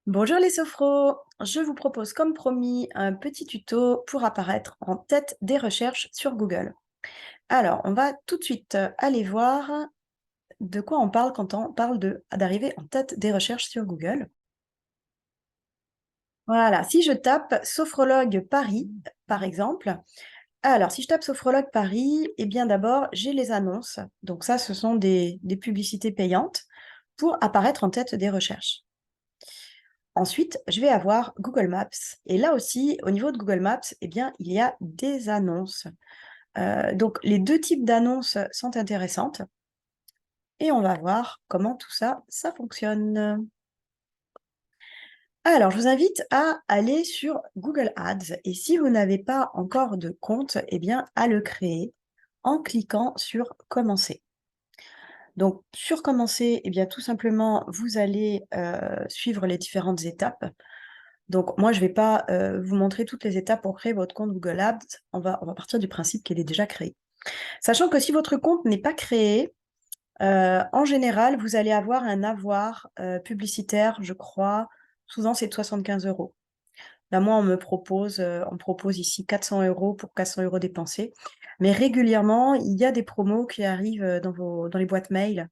Bonjour les sophros, je vous propose comme promis un petit tuto pour apparaître en tête des recherches sur Google. Alors, on va tout de suite aller voir de quoi on parle quand on parle d'arriver en tête des recherches sur Google. Voilà, si je tape sophrologue Paris, par exemple, alors si je tape sophrologue Paris, eh bien d'abord j'ai les annonces, donc ça ce sont des publicités payantes pour apparaître en tête des recherches. Ensuite, je vais avoir Google Maps. Et là aussi, au niveau de Google Maps, eh bien, il y a des annonces. Donc, les deux types d'annonces sont intéressantes. Et on va voir comment tout ça, ça fonctionne. Alors, je vous invite à aller sur Google Ads. Et si vous n'avez pas encore de compte, eh bien, à le créer en cliquant sur Commencer. Donc, sur Commencer, eh bien, tout simplement, vous allez suivre les différentes étapes. Donc, moi, je ne vais pas vous montrer toutes les étapes pour créer votre compte Google Ads. On va partir du principe qu'il est déjà créé. Sachant que si votre compte n'est pas créé, en général, vous allez avoir un avoir publicitaire, je crois, souvent c'est de 75 euros. Là, moi, on me propose ici 400 euros pour 400 euros dépensés. Mais régulièrement, il y a des promos qui arrivent dans les boîtes mail.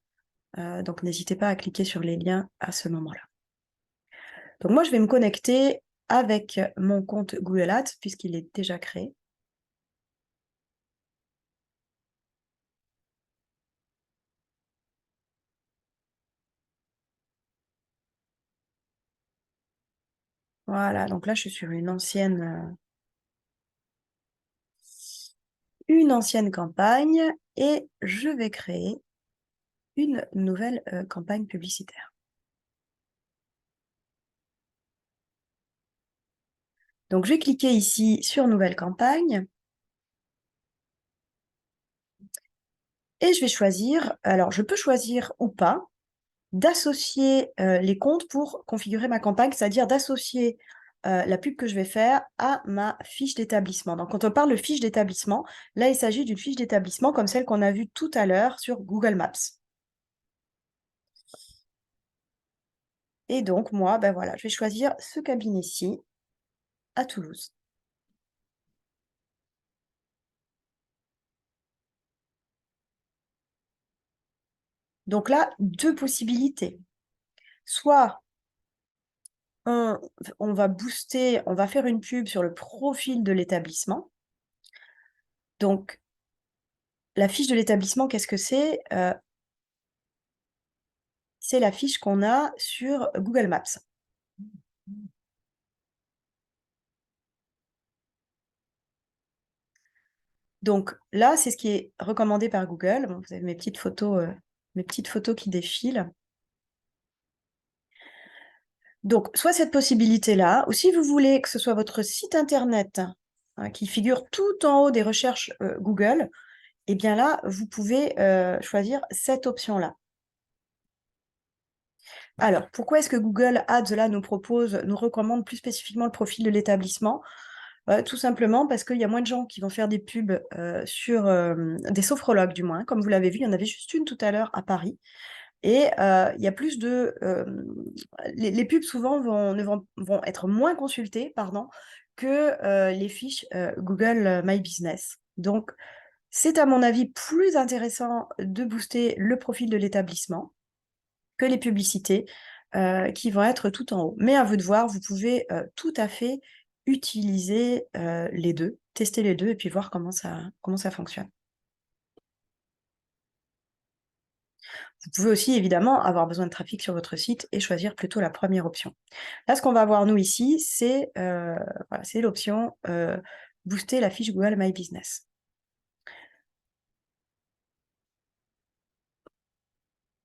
Donc, n'hésitez pas à cliquer sur les liens à ce moment-là. Donc moi, je vais me connecter avec mon compte Google Ads puisqu'il est déjà créé. Voilà, donc là, je suis sur une ancienne campagne et je vais créer une nouvelle campagne publicitaire. Donc, je vais cliquer ici sur Nouvelle campagne et je vais choisir, alors je peux choisir ou pas, d'associer les comptes pour configurer ma campagne, c'est-à-dire d'associer la pub que je vais faire à ma fiche d'établissement. Donc, quand on parle de fiche d'établissement, là, il s'agit d'une fiche d'établissement comme celle qu'on a vue tout à l'heure sur Google Maps. Et donc, moi, ben voilà, je vais choisir ce cabinet-ci à Toulouse. Donc là, deux possibilités. Soit on va booster, on va faire une pub sur le profil de l'établissement. Donc, la fiche de l'établissement, qu'est-ce que c'est? C'est la fiche qu'on a sur Google Maps. Donc là, c'est ce qui est recommandé par Google. Bon, vous avez mes petites photos qui défilent. Donc, soit cette possibilité-là, ou si vous voulez que ce soit votre site internet qui figure tout en haut des recherches Google, eh bien là, vous pouvez choisir cette option-là. Alors, pourquoi est-ce que Google Ads là nous recommande plus spécifiquement le profil de l'établissement? Tout simplement parce qu'il y a moins de gens qui vont faire des pubs sur des sophrologues, du moins. Comme vous l'avez vu, il y en avait juste une tout à l'heure à Paris. Et il y a plus de... les pubs, souvent, vont être moins consultées pardon, que les fiches Google My Business. Donc, c'est à mon avis plus intéressant de booster le profil de l'établissement que les publicités qui vont être tout en haut. Mais à vous de voir, vous pouvez tout à fait utiliser les deux, tester les deux et puis voir comment ça fonctionne. Vous pouvez aussi évidemment avoir besoin de trafic sur votre site et choisir plutôt la première option. Là, ce qu'on va voir nous ici, c'est voilà, l'option booster la fiche Google My Business.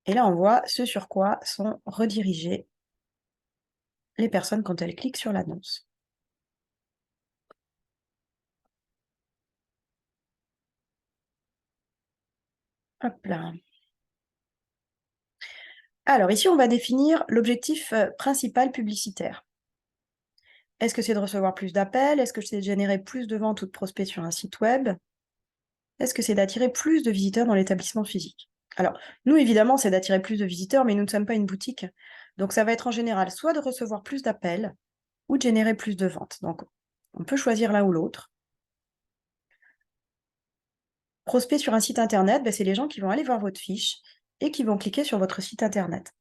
Et là, on voit ce sur quoi sont redirigées les personnes quand elles cliquent sur l'annonce. Hop là. Alors ici, on va définir l'objectif principal publicitaire. Est-ce que c'est de recevoir plus d'appels? Est-ce que c'est de générer plus de ventes ou de prospects sur un site web? Est-ce que c'est d'attirer plus de visiteurs dans l'établissement physique? Alors, nous, évidemment, c'est d'attirer plus de visiteurs, mais nous ne sommes pas une boutique. Donc, ça va être en général soit de recevoir plus d'appels ou de générer plus de ventes. Donc, on peut choisir l'un ou l'autre. Prospect sur un site internet, c'est les gens qui vont aller voir votre fiche et qui vont cliquer sur votre site internet.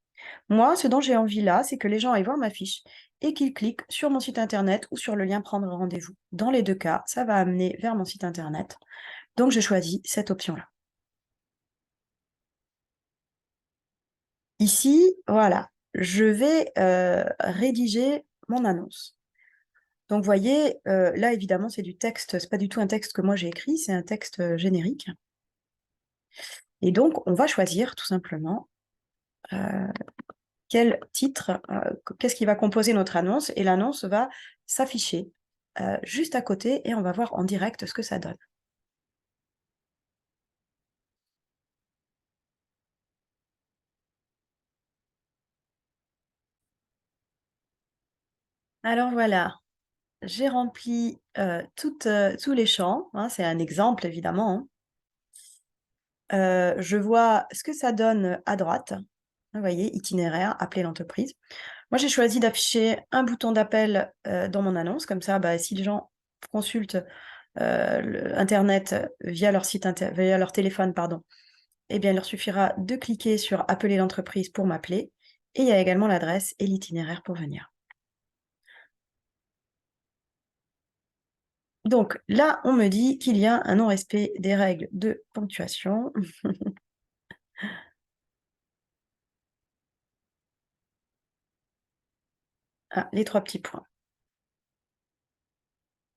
Moi, ce dont j'ai envie là, c'est que les gens aillent voir ma fiche et qu'ils cliquent sur mon site internet ou sur le lien prendre rendez-vous. Dans les deux cas, ça va amener vers mon site internet. Donc, je choisis cette option-là. Ici, voilà, je vais rédiger mon annonce. Donc, vous voyez, là, évidemment, c'est du texte, c'est pas du tout un texte que moi j'ai écrit, c'est un texte générique. Et donc, on va choisir tout simplement quel titre, qu'est-ce qui va composer notre annonce, et l'annonce va s'afficher juste à côté et on va voir en direct ce que ça donne. Alors voilà, j'ai rempli tous les champs, hein, c'est un exemple évidemment, hein. Je vois ce que ça donne à droite. Vous voyez, itinéraire, appeler l'entreprise. Moi, j'ai choisi d'afficher un bouton d'appel dans mon annonce, comme ça, si les gens consultent Internet via leur via leur téléphone, pardon, eh bien, il leur suffira de cliquer sur appeler l'entreprise pour m'appeler. Et il y a également l'adresse et l'itinéraire pour venir. Donc là, on me dit qu'il y a un non-respect des règles de ponctuation. Ah, les trois petits points.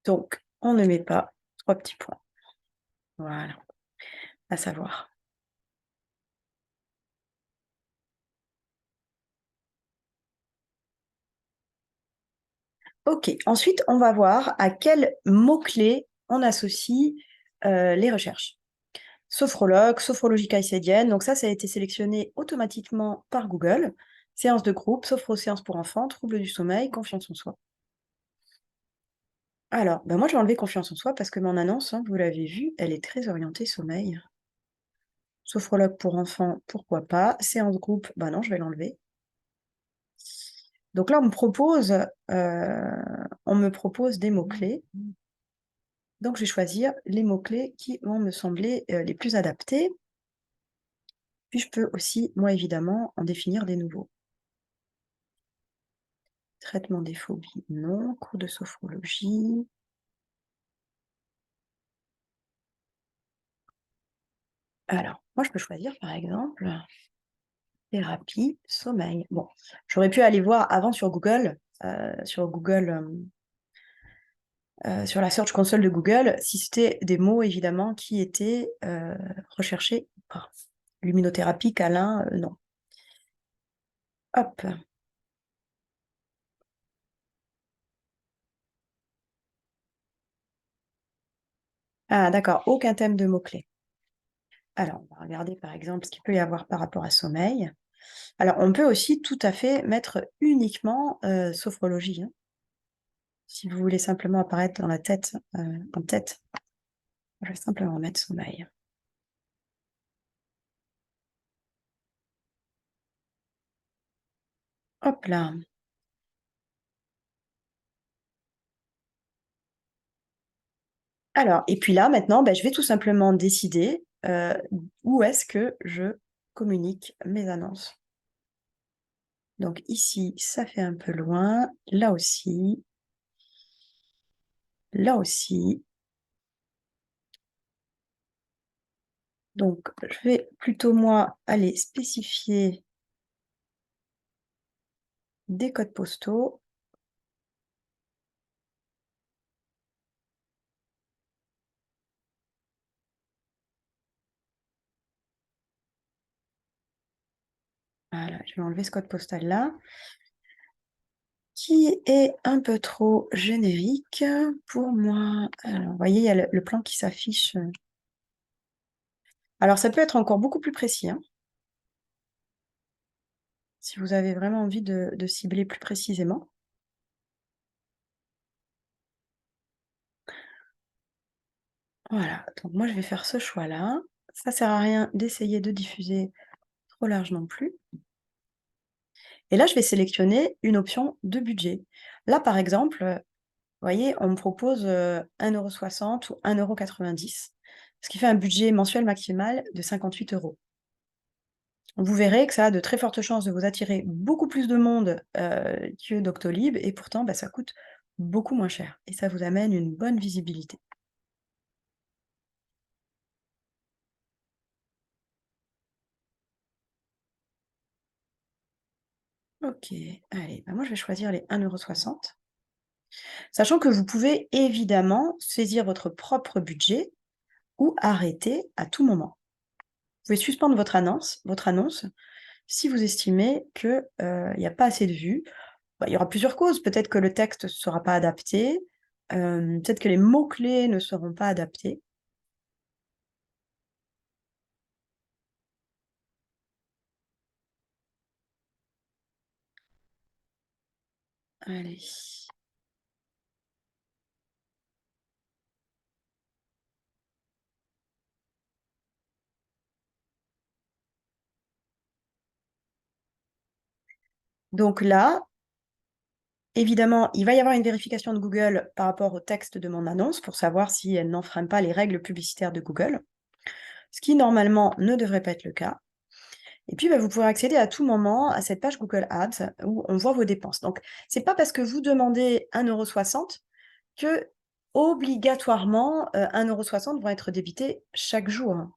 Donc, on ne met pas trois petits points. Voilà, à savoir. Ok, ensuite, on va voir à quels mots-clés on associe les recherches. Sophrologue, sophrologie caïcédienne, donc ça a été sélectionné automatiquement par Google. Séance de groupe, sophro-séance pour enfants, troubles du sommeil, confiance en soi. Alors, moi je vais enlever confiance en soi parce que mon annonce, hein, vous l'avez vu, elle est très orientée sommeil. Sophrologue pour enfants, pourquoi pas. Séance groupe, non, je vais l'enlever. Donc là, on me propose des mots-clés. Donc, je vais choisir les mots-clés qui vont me sembler les plus adaptés. Puis, je peux aussi, moi, évidemment, en définir des nouveaux. Traitement des phobies, non. Cours de sophrologie. Alors, moi, je peux choisir, par exemple, thérapie, sommeil. Bon, j'aurais pu aller voir avant sur Google, sur la Search Console de Google, si c'était des mots, évidemment, qui étaient recherchés ou pas. Luminothérapie, câlin, non. Hop. Ah, d'accord, aucun thème de mots-clés. Alors, on va regarder, par exemple, ce qu'il peut y avoir par rapport à sommeil. Alors, on peut aussi tout à fait mettre uniquement sophrologie, hein. Si vous voulez simplement apparaître dans la tête, en tête, je vais simplement mettre sommeil. Hop là. Alors, et puis là, maintenant, je vais tout simplement décider où est-ce que je communique mes annonces. Donc ici, ça fait un peu loin, là aussi, là aussi. Donc, je vais plutôt, moi, aller spécifier des codes postaux. Voilà, je vais enlever ce code postal-là, qui est un peu trop générique pour moi. Alors, vous voyez, il y a le plan qui s'affiche. Alors, ça peut être encore beaucoup plus précis, hein, si vous avez vraiment envie de cibler plus précisément. Voilà, donc moi, je vais faire ce choix-là. Ça sert à rien d'essayer de diffuser trop large non plus. Et là, je vais sélectionner une option de budget. Là, par exemple, vous voyez, on me propose 1,60 € ou 1,90 €, ce qui fait un budget mensuel maximal de 58 euros. Vous verrez que ça a de très fortes chances de vous attirer beaucoup plus de monde que Doctolib, et pourtant, bah, ça coûte beaucoup moins cher et ça vous amène une bonne visibilité. OK, allez, bah, moi je vais choisir les 1,60 €, sachant que vous pouvez évidemment saisir votre propre budget ou arrêter à tout moment. Vous pouvez suspendre votre annonce si vous estimez que, il y a pas assez de vues. Bah, il y aura plusieurs causes. Peut-être que le texte ne sera pas adapté, peut-être que les mots-clés ne seront pas adaptés. Allez. Donc là, évidemment, il va y avoir une vérification de Google par rapport au texte de mon annonce pour savoir si elle n'enfreint pas les règles publicitaires de Google, ce qui normalement ne devrait pas être le cas. Et puis, bah, vous pourrez accéder à tout moment à cette page Google Ads où on voit vos dépenses. Donc, c'est pas parce que vous demandez 1,60 € que obligatoirement 1,60 € vont être débités chaque jour, hein.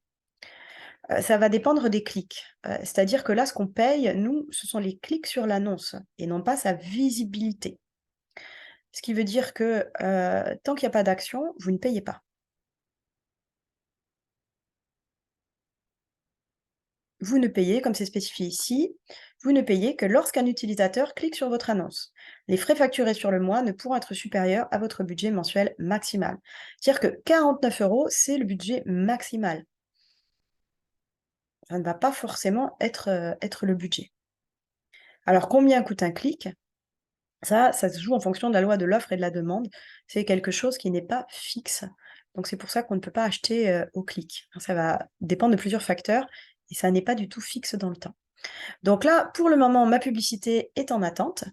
Ça va dépendre des clics. C'est-à-dire que là, ce qu'on paye, nous, ce sont les clics sur l'annonce et non pas sa visibilité. Ce qui veut dire que, tant qu'il y a pas d'action, vous ne payez pas. Vous ne payez, comme c'est spécifié ici, vous ne payez que lorsqu'un utilisateur clique sur votre annonce. Les frais facturés sur le mois ne pourront être supérieurs à votre budget mensuel maximal. C'est-à-dire que 49 €, c'est le budget maximal. Ça ne va pas forcément être le budget. Alors combien coûte un clic? Ça se joue en fonction de la loi de l'offre et de la demande. C'est quelque chose qui n'est pas fixe. Donc c'est pour ça qu'on ne peut pas acheter, au clic. Ça va dépendre de plusieurs facteurs et ça n'est pas du tout fixe dans le temps. Donc là, pour le moment, ma publicité est en attente.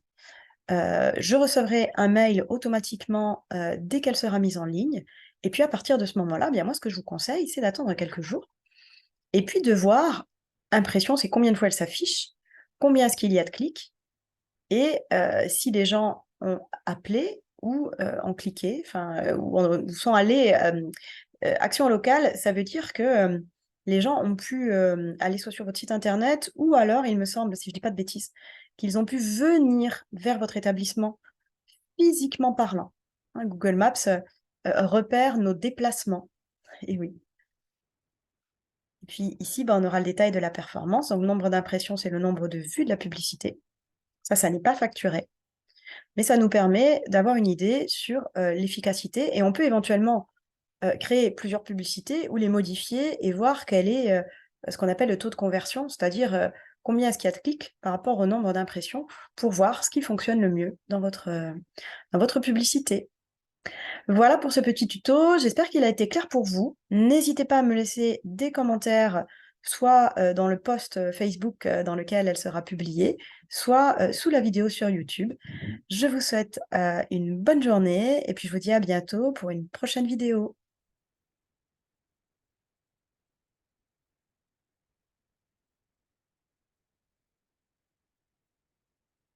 Je recevrai un mail automatiquement, dès qu'elle sera mise en ligne, et puis à partir de ce moment-là, bien moi ce que je vous conseille, c'est d'attendre quelques jours et puis de voir, impression, c'est combien de fois elle s'affiche, combien est-ce qu'il y a de clics, et si les gens ont appelé ou ont cliqué, enfin, ou sont allés, action locale, ça veut dire que, les gens ont pu, aller soit sur votre site internet ou alors, il me semble, si je dis pas de bêtises, qu'ils ont pu venir vers votre établissement, physiquement parlant. Hein, Google Maps, repère nos déplacements. Et oui. Et puis ici, bah, on aura le détail de la performance. Donc, le nombre d'impressions, c'est le nombre de vues de la publicité. Ça n'est pas facturé. Mais ça nous permet d'avoir une idée sur, l'efficacité, et on peut éventuellement, créer plusieurs publicités ou les modifier et voir quel est, ce qu'on appelle le taux de conversion, c'est-à-dire, combien est-ce qu'il y a de clics par rapport au nombre d'impressions pour voir ce qui fonctionne le mieux dans votre publicité. Voilà pour ce petit tuto, j'espère qu'il a été clair pour vous. N'hésitez pas à me laisser des commentaires, soit, dans le post, Facebook, dans lequel elle sera publiée, soit, sous la vidéo sur YouTube. Je vous souhaite, une bonne journée et puis je vous dis à bientôt pour une prochaine vidéo.